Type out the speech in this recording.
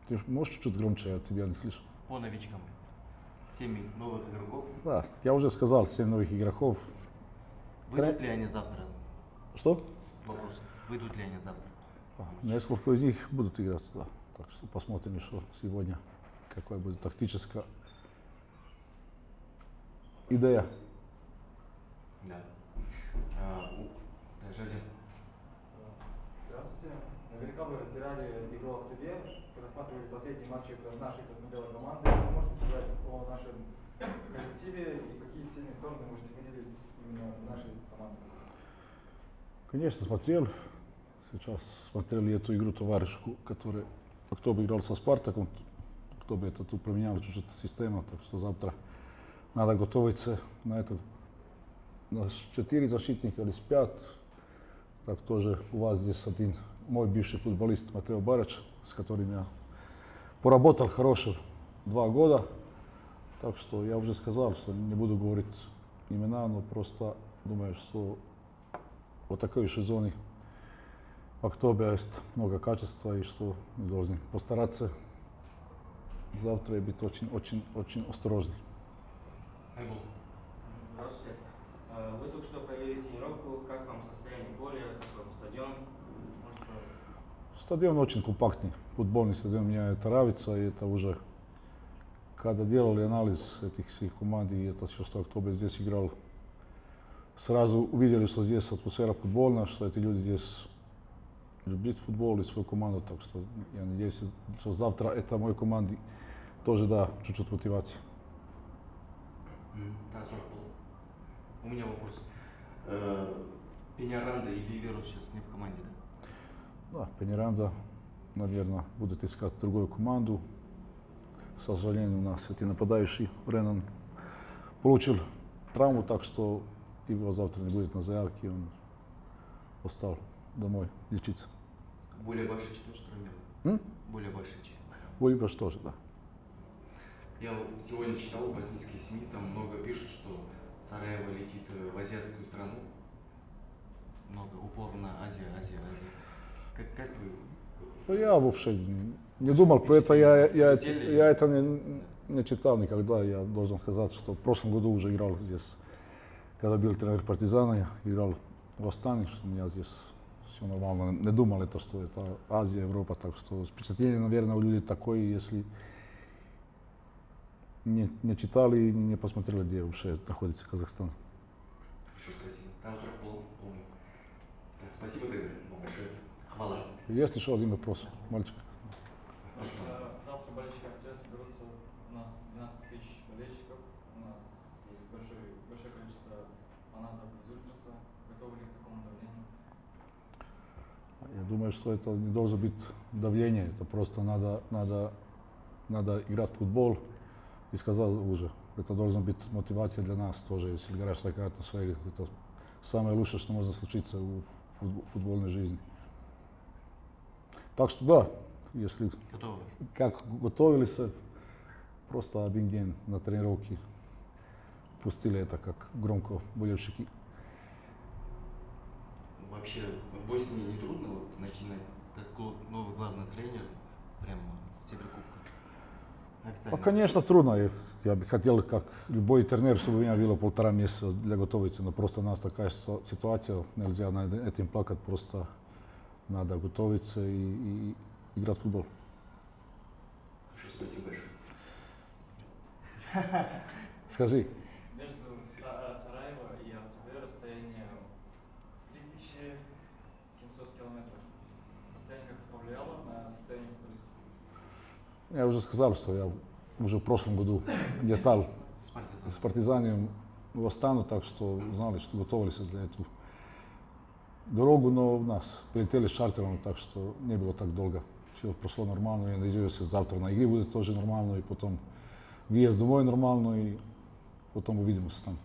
Ты можешь чуть громче, я тебя не слышу. По новичкам. 7 новых игроков. Да, я уже сказал, 7 новых игроков. Выйдут ли они завтра? Что? Вопрос. Выйдут ли они завтра? Несколько из них будут играть, да. Так что посмотрим еще сегодня, какая будет тактическая идея. Да. Жадин. Здравствуйте. Наверняка вы разбирали игру в Актубе, рассматривали последние матчи нашей космоделой команды. Вы можете сказать о нашем коллективе и какие сильные стороны можете выделить именно в нашей команде? Конечно, смотрел. Сейчас смотрели эту игру товарищу, который кто бы играл со Спартаком, кто бы это тут поменял чуть-чуть систему, так что завтра надо готовиться на это. У нас 4 защитника или 5. Так тоже у вас здесь один мой бывший футболист Матео Барач, с которым я поработал хороших 2 года. Так что я уже сказал, что не буду говорить имена, но просто думаю, что вот такой сезоне в октябре есть много качества и что мы должны постараться завтра быть очень осторожны. Здравствуйте. Вы только что провели тренировку. Как вам состояние поля, как вам стадион? Можете, пожалуйста? Стадион очень компактный. Футбольный стадион мне это нравится. И это уже, когда делали анализ этих всех команд, и это все, что кто бы здесь играл, сразу увидели, что здесь атмосфера футбольная, что эти люди здесь любят футбол и свою команду. Так что я надеюсь, что завтра это моей команде тоже да, чуть-чуть мотивации. У меня вопрос. Пеньяранда и Виверус сейчас не в команде, да? Да, Пеньяранда, наверное, будет искать другую команду. К сожалению, у нас эти нападающий Ренан получил травму, так что его завтра не будет на заявке, он остался домой лечиться. Более Башич тоже травмирован? Более Башич. Более Башич тоже, да. Я сегодня читал в боснийских СМИ, там много пишут, что Сараево летит в азиатскую страну. Много упор на Азию. Как вы? Ну, я вообще не думал про это, я это не читал никогда. Я должен сказать, что в прошлом году уже играл здесь, когда был тренер Партизана, я играл в Астане, что у меня здесь все нормально. Не думал это, что это Азия, Европа, так что впечатление, наверное, у людей такое, если не читали и не посмотрели, где вообще находится Казахстан. Хорошо, спасибо. Там срок полный. Спасибо тебе большое. Хвала. Есть еще один вопрос, мальчик. Завтра болельщики Актубе соберутся. У нас 12 тысяч болельщиков. У нас есть большое количество фанатов из Ультраса. Готовы ли к такому давлению? Я думаю, что это не должно быть давление, это просто надо играть в футбол. И сказал уже, это должна быть мотивация для нас тоже, если играешь такая атмосфера, это самое лучшее, что может случиться в футбольной жизни. Так что да, если как готовились, просто один день на тренировке пустили это как громко болельщики. Вообще в Боснии не трудно вот начинать, как новый главный тренер, прямо с Суперкубка? Конечно, трудно. Я бы хотел, как любой тренер, чтобы у меня было 1,5 месяца для готовиться, но просто у нас такая ситуация, нельзя над этим плакать, просто надо готовиться и играть в футбол. Хорошо, спасибо большое. Скажи. Между Сараево и Актубе расстояние 3700 километров. Расстояние как-то повлияло на состояние футболистов? Я уже сказал, что я уже в прошлом году летал с Партизаном в Астану, так что знали, что готовились для эту дорогу, но у нас прилетели с чартером, так что не было так долго. Все прошло нормально, я надеюсь, завтра на игре будет тоже нормально, и потом въезд домой нормально, и потом увидимся там.